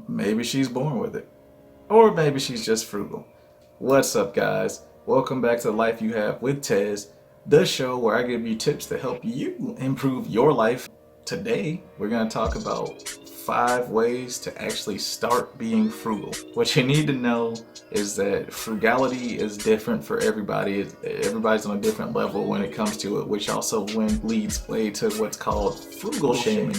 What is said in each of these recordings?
maybe she's born with it. Or maybe she's just frugal. What's up, guys? Welcome back to Life You Have with Tez, the show where I give you tips to help you improve your life. Today, we're going to talk about 5 ways to actually start being frugal. What you need to know is that frugality is different for everybody. Everybody's on a different level when it comes to it, which also leads way to what's called frugal shaming,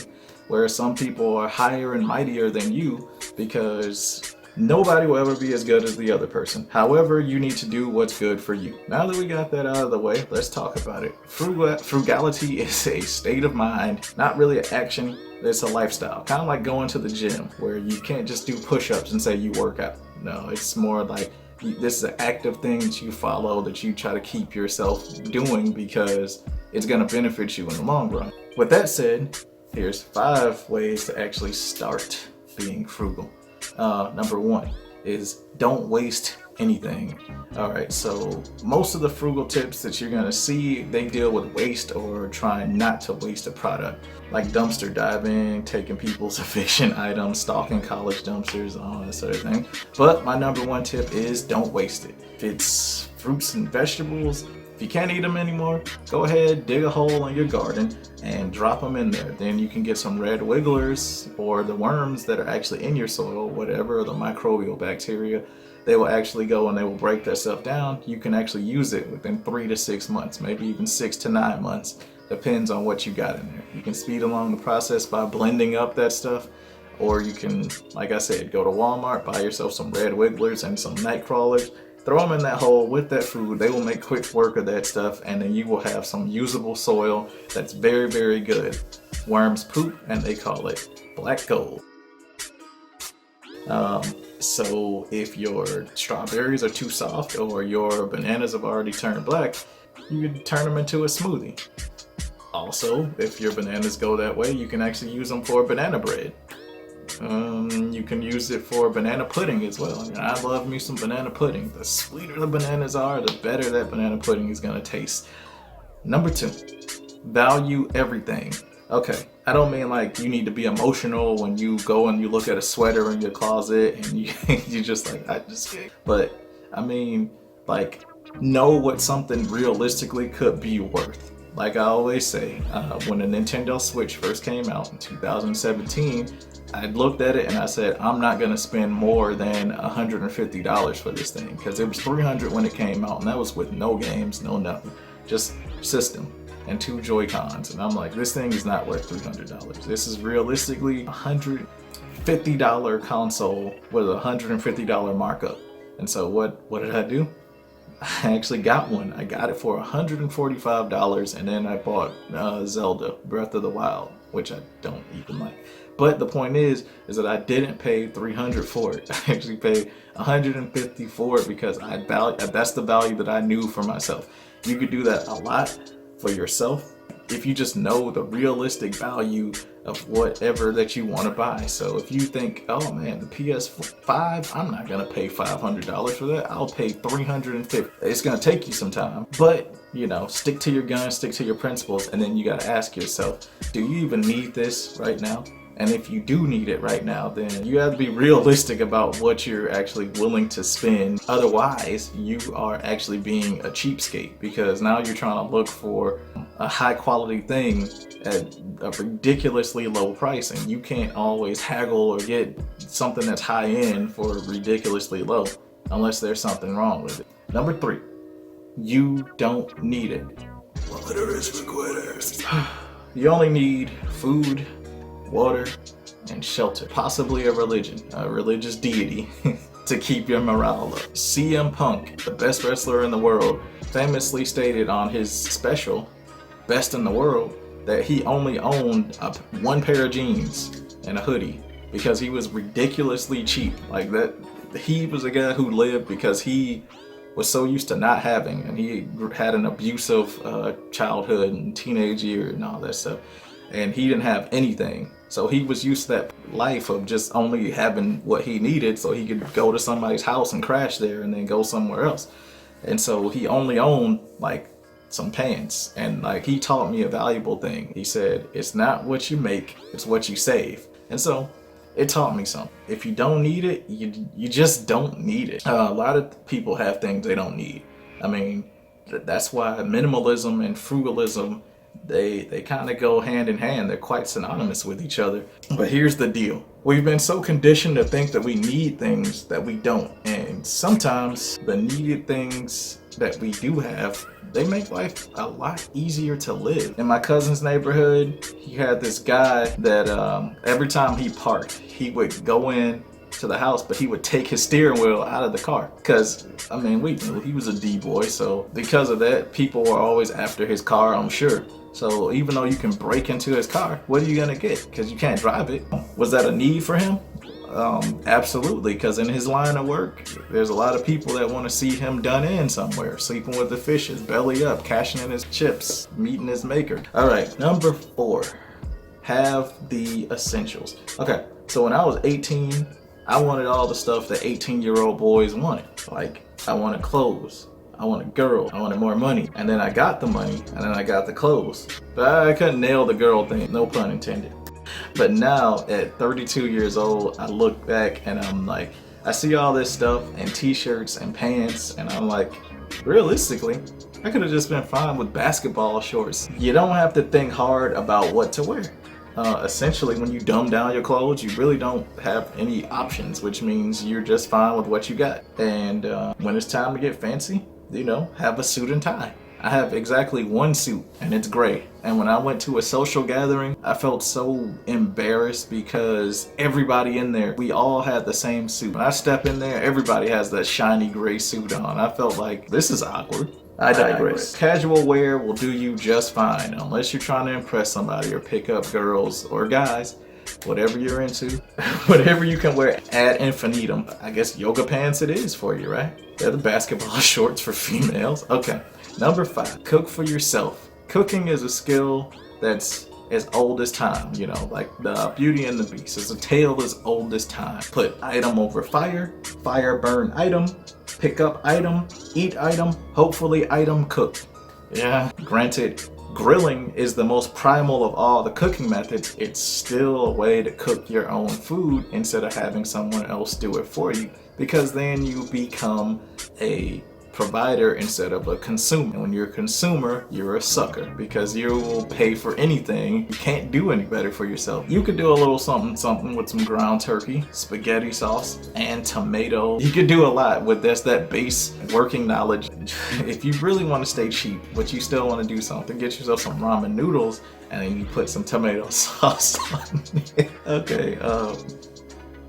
where some people are higher and mightier than you because nobody will ever be as good as the other person. However, you need to do what's good for you. Now that we got that out of the way, let's talk about it. Frugality is a state of mind, not really an action. It's a lifestyle, kind of like going to the gym, where you can't just do push-ups and say you work out. No, it's more like this is an active thing that you follow, that you try to keep yourself doing because it's going to benefit you in the long run. With that said, here's 5 ways to actually start being frugal. Number 1 is don't waste anything. Alright, so most of the frugal tips that you're gonna see, they deal with waste or trying not to waste a product, like dumpster diving, taking people's eviction items, stalking college dumpsters, all that sort of thing. But my number 1 tip is don't waste it. If it's fruits and vegetables, if you can't eat them anymore, go ahead, dig a hole in your garden and drop them in there. Then you can get some red wigglers, or the worms that are actually in your soil, whatever, the microbial bacteria. They will actually go and they will break that stuff down. You can actually use it within 3 to 6 months, maybe even 6 to 9 months. Depends on what you got in there. You can speed along the process by blending up that stuff, or you can, like I said, go to Walmart, buy yourself some red wigglers and some night crawlers. Throw them in that hole with that food. They will make quick work of that stuff, and then you will have some usable soil that's very, very good. Worms poop, and they call it black gold. So if your strawberries are too soft or your bananas have already turned black, you can turn them into a smoothie. Also, if your bananas go that way, you can actually use them for banana bread. You can use it for banana pudding as well. I mean, I love me some banana pudding. The sweeter the bananas are, the better that banana pudding is gonna taste. Number 2, value everything. Okay, I don't mean like you need to be emotional when you go and you look at a sweater in your closet and you just like, but I mean like know what something realistically could be worth. Like I always say, when the Nintendo Switch first came out in 2017, I looked at it and I said, I'm not gonna spend more than $150 for this thing, because it was $300 when it came out, and that was with no games, no nothing, just system and 2 Joy-Cons. And I'm like, this thing is not worth $300. This is realistically $150 console with a $150 markup. And so what did I do? I actually got one. I got it for $145, and then I bought Zelda Breath of the Wild, which I don't even like. But the point is that I didn't pay $300 for it. I actually paid $150 for it because that's the value that I knew for myself. You could do that a lot for yourself if you just know the realistic value of whatever that you want to buy. So if you think, oh man, the PS5, I'm not gonna pay $500 for that, I'll pay $350. It's gonna take you some time, but you know, stick to your guns, stick to your principles, and then you gotta ask yourself, do you even need this right now? And if you do need it right now, then you have to be realistic about what you're actually willing to spend. Otherwise, you are actually being a cheapskate, because now you're trying to look for a high quality thing at a ridiculously low price, and you can't always haggle or get something that's high end for ridiculously low unless there's something wrong with it. Number 3, you don't need it. Water is for quitters. You only need food, water, and shelter, possibly a religious deity to keep your morale up. CM Punk, the best wrestler in the world, famously stated on his special, Best in the World, that he only owned 1 pair of jeans and a hoodie because he was ridiculously cheap. Like that, he was a guy who lived because he was so used to not having, and he had an abusive childhood and teenage year and all that stuff, and he didn't have anything. So he was used to that life of just only having what he needed so he could go to somebody's house and crash there and then go somewhere else. And so he only owned like some pants, and like he taught me a valuable thing. He said, it's not what you make, it's what you save. And so It taught me something. If you don't need it, you just don't need it. A lot of people have things they don't need. I mean, that's why minimalism and frugalism, they kind of go hand in hand. They're quite synonymous with each other. But here's the deal. We've been so conditioned to think that we need things that we don't. And sometimes the needed things that we do have, they make life a lot easier to live. In my cousin's neighborhood, he had this guy that every time he parked, he would go in to the house, but he would take his steering wheel out of the car. Because, I mean, we knew he was a D-boy, so because of that, people were always after his car, I'm sure. So even though you can break into his car, what are you gonna get? Because you can't drive it. Was that a need for him? Absolutely, because in his line of work, there's a lot of people that want to see him done in somewhere, sleeping with the fishes, belly up, cashing in his chips, meeting his maker. All right, number 4, have the essentials. Okay, so when I was 18, I wanted all the stuff that 18-year-old boys wanted. Like, I wanted clothes, I wanted a girl, I wanted more money, and then I got the money, and then I got the clothes. But I couldn't nail the girl thing, no pun intended. But now at 32 years old, I look back and I'm like, I see all this stuff and t-shirts and pants, and I'm like, realistically, I could have just been fine with basketball shorts. You don't have to think hard about what to wear. Essentially, when you dumb down your clothes, you really don't have any options, which means you're just fine with what you got. And when it's time to get fancy, you know, have a suit and tie. I have exactly one suit, and it's gray. And when I went to a social gathering, I felt so embarrassed because everybody in there, we all had the same suit. When I step in there, everybody has that shiny gray suit on. I felt like, this is awkward. I digress. Casual wear will do you just fine, unless you're trying to impress somebody or pick up girls or guys. Whatever you're into, whatever you can wear ad infinitum. I guess yoga pants it is for you, right? They're the basketball shorts for females. Okay. Number 5, cook for yourself. Cooking is a skill that's as old as time, you know, like the Beauty and the Beast. It's a tale as old as time. Put item over fire, fire burn item, pick up item, eat item, hopefully item cook. Yeah, granted, grilling is the most primal of all the cooking methods. It's still a way to cook your own food instead of having someone else do it for you, because then you become a provider instead of a consumer. And when you're a consumer, you're a sucker because you will pay for anything. You can't do any better for yourself. You could do a little something with some ground turkey, spaghetti sauce, and tomato. You could do a lot with that base working knowledge. If you really want to stay cheap, but you still want to do something, get yourself some ramen noodles and then you put some tomato sauce on it. Okay,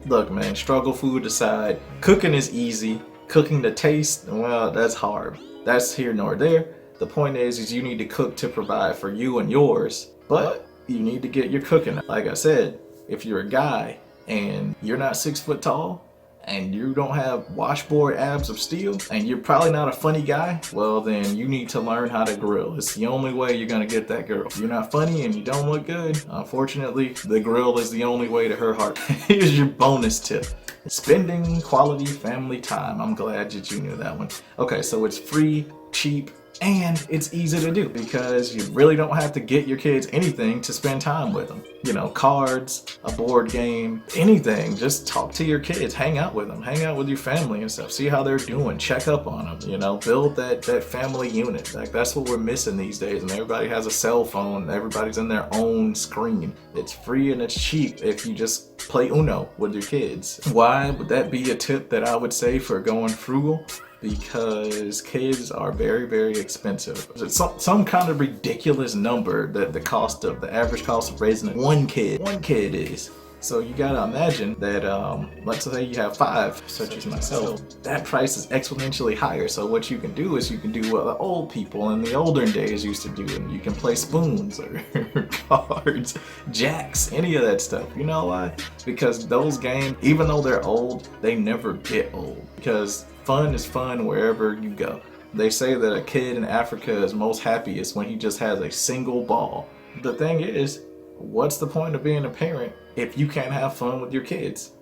look man, struggle food aside, cooking is easy. Cooking to taste, well, that's hard. That's here nor there. The point is you need to cook to provide for you and yours, but you need to get your cooking. Like I said, if you're a guy and you're not 6 foot tall and you don't have washboard abs of steel and you're probably not a funny guy, well then you need to learn how to grill. It's the only way you're gonna get that girl. If you're not funny and you don't look good, unfortunately, the grill is the only way to her heart. Here's your bonus tip. Spending quality family time. I'm glad that you knew that one. Okay, so it's free, cheap, and it's easy to do because you really don't have to get your kids anything to spend time with them. You know, cards, a board game, anything. Just talk to your kids, hang out with them, hang out with your family and stuff. See how they're doing, check up on them, you know, build that family unit. Like that's what we're missing these days, and everybody has a cell phone, everybody's in their own screen. It's free and it's cheap if you just play Uno with your kids. Why would that be a tip that I would say for going frugal? Because kids are very, very expensive. It's some kind of ridiculous number that the average cost of raising one kid is. So you gotta imagine that, let's say you have 5, such as myself, that price is exponentially higher. So what you can do is you can do what the old people in the older days used to do, and you can play spoons or cards, jacks, any of that stuff. You know why? Because those games, even though they're old, they never get old. Because fun is fun wherever you go. They say that a kid in Africa is most happiest when he just has a single ball. The thing is, what's the point of being a parent if you can't have fun with your kids?